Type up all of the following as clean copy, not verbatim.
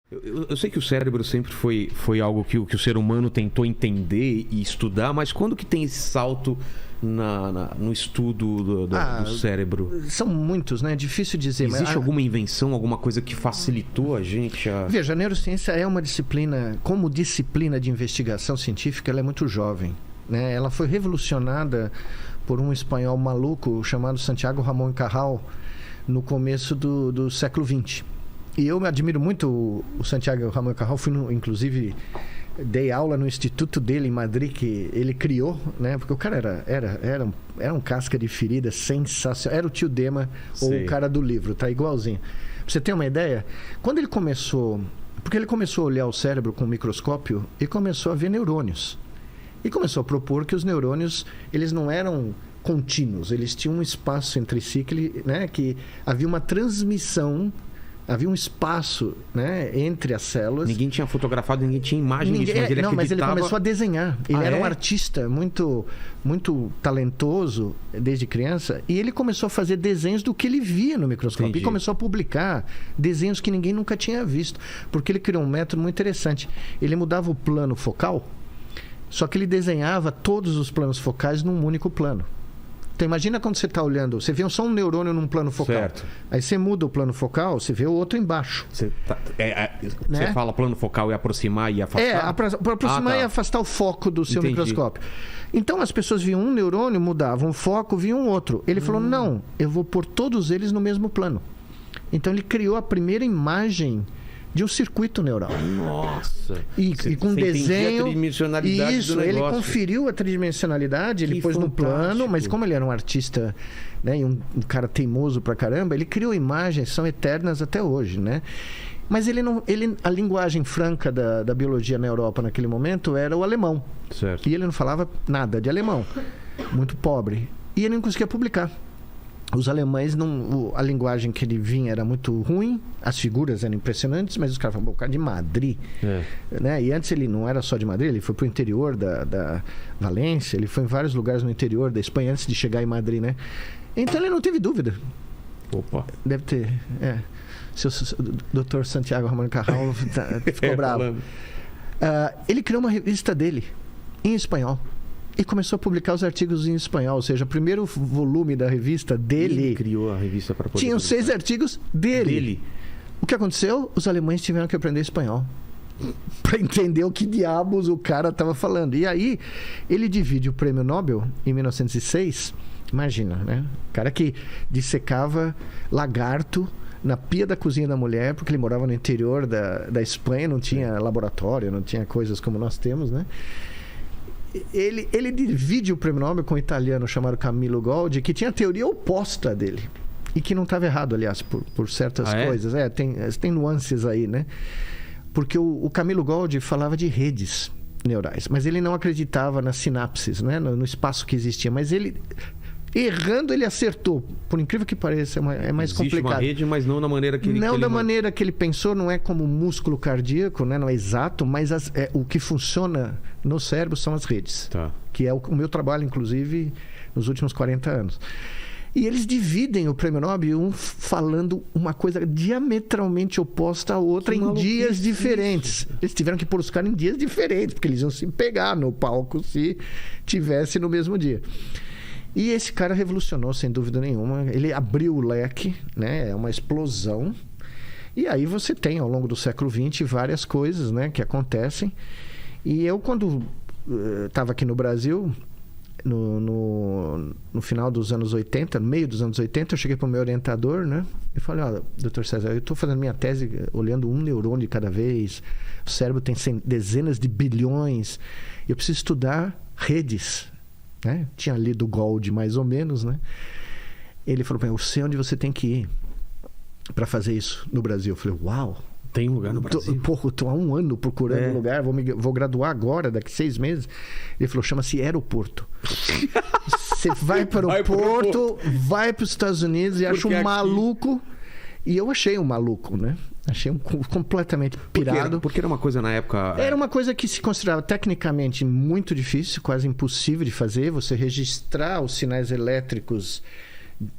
Eu sei que o cérebro sempre foi algo que o ser humano tentou entender e estudar, mas quando que tem esse salto no estudo do cérebro? São muitos, né? É difícil dizer. Existe alguma invenção, alguma coisa que facilitou a gente a... Veja, a neurociência é uma disciplina, como disciplina de investigação científica, ela é muito jovem, né? Ela foi revolucionada por um espanhol maluco chamado Santiago Ramón y Cajal no começo do século XX. E eu me admiro muito o Santiago Ramón y Cajal. Inclusive, dei aula no instituto dele em Madrid, que ele criou, né? Porque o cara era um casca de ferida sensacional. Era o tio Dema, ou o cara do livro, tá igualzinho. Pra você ter uma ideia, quando ele começou... Porque ele começou a olhar o cérebro com um microscópio e começou a ver neurônios. E começou a propor que os neurônios, eles não eram contínuos, eles tinham um espaço entre si, que havia uma transmissão... Havia um espaço, né, entre as células. Ninguém tinha fotografado, ninguém tinha imagem disso, mas ele acreditava... mas ele começou a desenhar. Ele era um artista muito, muito talentoso desde criança. E ele começou a fazer desenhos do que ele via no microscópio. Entendi. E começou a publicar desenhos que ninguém nunca tinha visto. Porque ele criou um método muito interessante. Ele mudava o plano focal, só que ele desenhava todos os planos focais num único plano. Então, imagina quando você está olhando, você vê só um neurônio num plano focal. Certo. Aí você muda o plano focal, você vê o outro embaixo. Você fala plano focal e aproximar e afastar? Para aproximar e afastar o foco do seu microscópio. Então, as pessoas viam um neurônio, mudavam o foco, viam outro. Ele falou, não, eu vou pôr todos eles no mesmo plano. Então, ele criou a primeira imagem de um circuito neural. Nossa! E com desenho... a tridimensionalidade do negócio. Ele conferiu a tridimensionalidade, ele pôs no plano, mas como ele era um artista, né, e um cara teimoso pra caramba, ele criou imagens que são eternas até hoje, né? Mas a linguagem franca da biologia na Europa naquele momento era o alemão. Certo. E ele não falava nada de alemão. Muito pobre. E ele não conseguia publicar. Os alemães, a linguagem que ele vinha era muito ruim, as figuras eram impressionantes, mas os caras falavam, o cara de Madrid. Né? E antes ele não era só de Madrid, ele foi para o interior da Valência, ele foi em vários lugares no interior da Espanha antes de chegar em Madrid, né? Então ele não teve dúvida. Opa! Deve ter. Seu Dr. Santiago Ramón y Cajal ficou bravo. Ele criou uma revista dele, em espanhol. E começou a publicar os artigos em espanhol. Ou seja, o primeiro volume da revista dele... Ele criou a revista para poder... Tinham 6 artigos dele. O que aconteceu? Os alemães tiveram que aprender espanhol. Para entender o que diabos o cara estava falando. E aí, ele divide o prêmio Nobel, em 1906. Imagina, né? O cara que dissecava lagarto na pia da cozinha da mulher, porque ele morava no interior da Espanha, não tinha laboratório, não tinha coisas como nós temos, né? Ele divide o prêmio Nobel com um italiano chamado Camillo Golgi, que tinha a teoria oposta dele. E que não estava errado, aliás, por certas coisas. Tem nuances aí, né? Porque o Camillo Golgi falava de redes neurais, mas ele não acreditava nas sinapses, né? No espaço que existia. Mas ele... Errando, ele acertou. Por incrível que pareça, é mais Existe complicado. Uma rede, mas não da maneira que ele... Não da maneira que ele pensou, não é como músculo cardíaco, né? Não é exato, mas o que funciona no cérebro são as redes. Tá. Que é o meu trabalho, inclusive, nos últimos 40 anos. E eles dividem o prêmio Nobel, um falando uma coisa diametralmente oposta à outra em dias diferentes. Eles tiveram que pôr os caras em dias diferentes, porque eles iam se pegar no palco se tivesse no mesmo dia. E esse cara revolucionou, sem dúvida nenhuma. Ele abriu o leque, né? É uma explosão. E aí você tem, ao longo do século XX, várias coisas, né, que acontecem. E eu, quando estava aqui no Brasil, no final dos anos 80, no meio dos anos 80, eu cheguei para o meu orientador, né? E falei, doutor César, eu estou fazendo minha tese olhando um neurônio de cada vez. O cérebro tem dezenas de bilhões. Eu preciso estudar redes. Né? Tinha lido o Gold mais ou menos, né? Ele falou para mim, eu sei onde você tem que ir para fazer isso no Brasil. Eu falei, uau, tem um lugar no Brasil? Estou há um ano procurando um lugar, vou graduar agora, daqui 6 meses. Ele falou, chama-se aeroporto. Você vai para o porto, vai para os Estados Unidos e acha um maluco. E eu achei um maluco, né? Achei completamente pirado. Porque era uma coisa na época... Era uma coisa que se considerava tecnicamente muito difícil, quase impossível de fazer. Você registrar os sinais elétricos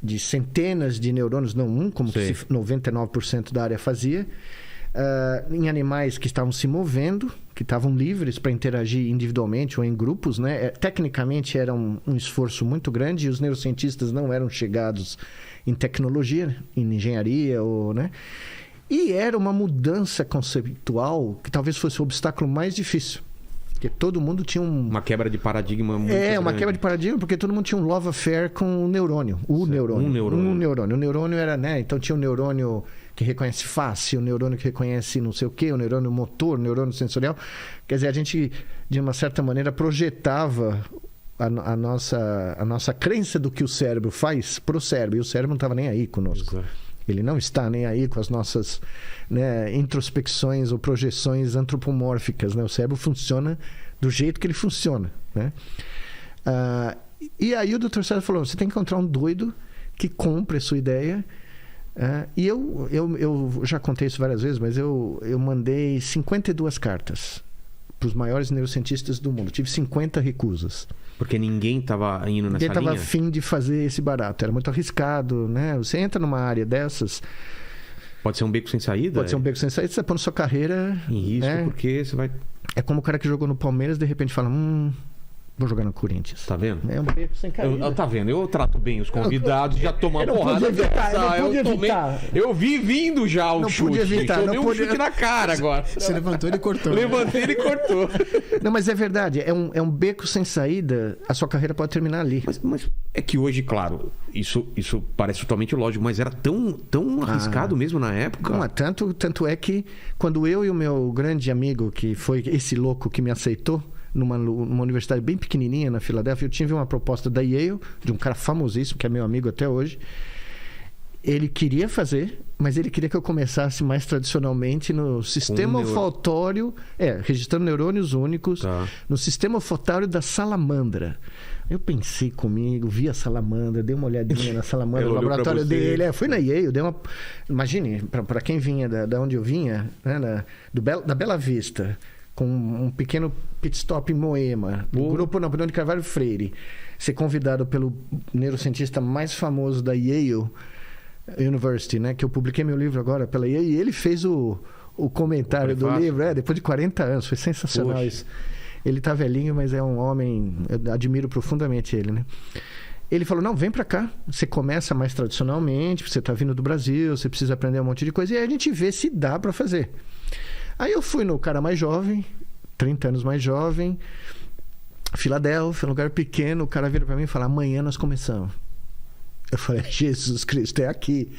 de centenas de neurônios, não um, como que 99% da área fazia. em animais que estavam se movendo, que estavam livres para interagir individualmente ou em grupos, né? Tecnicamente era um esforço muito grande e os neurocientistas não eram chegados em tecnologia, em engenharia, né? E era uma mudança conceitual que talvez fosse o obstáculo mais difícil. Porque todo mundo tinha uma quebra de paradigma muito grande. Uma quebra de paradigma, porque todo mundo tinha um love affair com o neurônio. O neurônio era, né? Então tinha o neurônio que reconhece face, o neurônio que reconhece não sei o quê, o neurônio motor, o neurônio sensorial. Quer dizer, a gente, de uma certa maneira, projetava a nossa crença do que o cérebro faz para o cérebro. E o cérebro não estava nem aí conosco. Exato. Ele não está nem aí com as nossas, né, introspecções ou projeções antropomórficas, né? O cérebro funciona do jeito que ele funciona, né? E aí o Dr. César falou, você tem que encontrar um doido que compre a sua ideia. E eu já contei isso várias vezes, mas eu mandei 52 cartas para os maiores neurocientistas do mundo. Tive 50 recusas. Porque ninguém estava indo nessa linha? Ninguém estava afim de fazer esse barato. Era muito arriscado, né? Você entra numa área dessas... Pode ser um beco sem saída? Pode ser um beco sem saída. Você está pondo sua carreira... em risco, porque você vai... É como o cara que jogou no Palmeiras, de repente fala... vou jogar no Corinthians. Tá vendo? É um beco sem caída. Tá vendo? Eu trato bem os convidados, já tomo uma porrada. Eu vi vindo já o chute. Podia evitar, tomei um chute na cara agora. Você levantou, ele cortou. Levantei, ele cortou. Não, mas é verdade. É um beco sem saída. A sua carreira pode terminar ali. Mas é que hoje, claro, isso parece totalmente lógico, mas era tão arriscado mesmo na época. Não, tanto é que quando eu e o meu grande amigo, que foi esse louco que me aceitou, numa universidade bem pequenininha na Filadélfia, eu tive uma proposta da Yale, de um cara famosíssimo, que é meu amigo até hoje. Ele queria fazer, mas ele queria que eu começasse mais tradicionalmente no sistema olfatório, registrando neurônios únicos, no sistema olfatório da salamandra. Eu pensei comigo, vi a salamandra, dei uma olhadinha na salamandra, no laboratório dele. Fui na Yale, imagine, para quem vinha da onde eu vinha, né, da Bela Vista, com um pequeno pit stop em Moema, no grupo Napoleão de Carvalho Freire, ser convidado pelo neurocientista mais famoso da Yale University, né? Que eu publiquei meu livro agora pela Yale, e ele fez o comentário do livro, depois de 40 anos, foi sensacional isso. Ele tá velhinho, mas é um homem, eu admiro profundamente ele, né? Ele falou, não, vem pra cá, você começa mais tradicionalmente, você tá vindo do Brasil, você precisa aprender um monte de coisa, e aí a gente vê se dá pra fazer. Aí eu fui no cara mais jovem, 30 anos mais jovem, Filadélfia, um lugar pequeno, o cara vira pra mim e fala, amanhã nós começamos. Eu falei, Jesus Cristo, é aqui.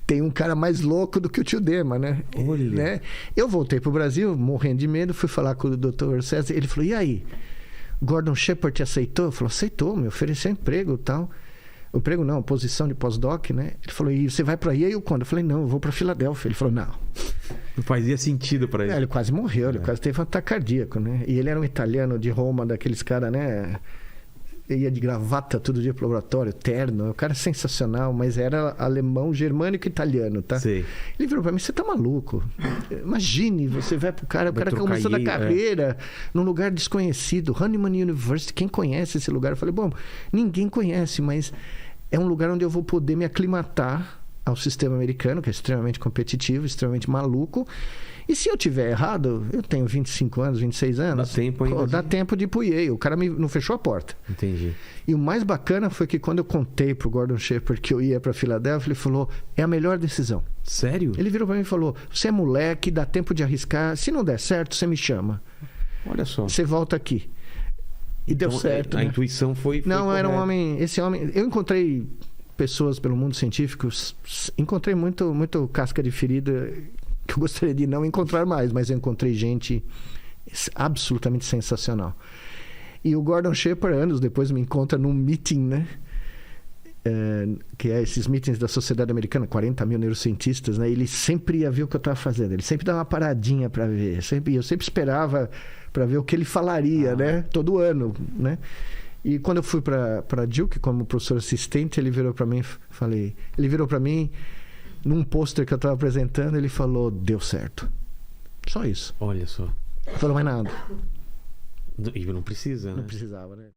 Tem um cara mais louco do que o tio Dema, né? Olha. Né? Eu voltei pro Brasil, morrendo de medo, fui falar com o Dr. César, ele falou, e aí? Gordon Shepherd te aceitou? Eu falei, aceitou, me ofereceu emprego e tal. Emprego não, posição de pós-doc, né? Ele falou, e você vai pra Yale quando? Eu falei, não, eu vou pra Filadélfia. Ele falou, não. Não fazia sentido pra ele. Ele quase morreu, ele quase teve um ataque cardíaco, né? E ele era um italiano de Roma, daqueles caras, né? Ele ia de gravata todo dia pro laboratório, terno. O cara é sensacional, mas era alemão, germânico e italiano, tá? Sei. Ele virou pra mim, você tá maluco? Imagine, você vai pro cara, o cara começando a carreira num lugar desconhecido, Honeyman University, quem conhece esse lugar? Eu falei, bom, ninguém conhece, mas é um lugar onde eu vou poder me aclimatar ao sistema americano, que é extremamente competitivo, extremamente maluco. E se eu tiver errado, eu tenho 25 anos, 26 anos. Dá tempo ainda. Dá tempo de ir pro Yale. O cara não fechou a porta. Entendi. E o mais bacana foi que quando eu contei pro Gordon Shepherd que eu ia pra Filadélfia, ele falou, é a melhor decisão. Sério? Ele virou pra mim e falou, você é moleque, dá tempo de arriscar. Se não der certo, você me chama. Olha só. Você volta aqui. E então, deu certo. A né? intuição foi não, correta. Era um homem... Esse homem... Eu encontrei pessoas pelo mundo científico, encontrei muito casca de ferida que eu gostaria de não encontrar mais, mas eu encontrei gente absolutamente sensacional. E o Gordon Shepherd, anos depois, me encontra num meeting, né? Que é esses meetings da Sociedade Americana, 40 mil neurocientistas, né? Ele sempre ia ver o que eu estava fazendo, ele sempre dava uma paradinha para ver, eu sempre esperava para ver o que ele falaria, né? Todo ano, né? E quando eu fui para Duke como professor assistente, ele virou para mim, num pôster que eu estava apresentando, ele falou, deu certo. Só isso. Olha só. Não falou mais nada. E não precisa, né? Não precisava, né?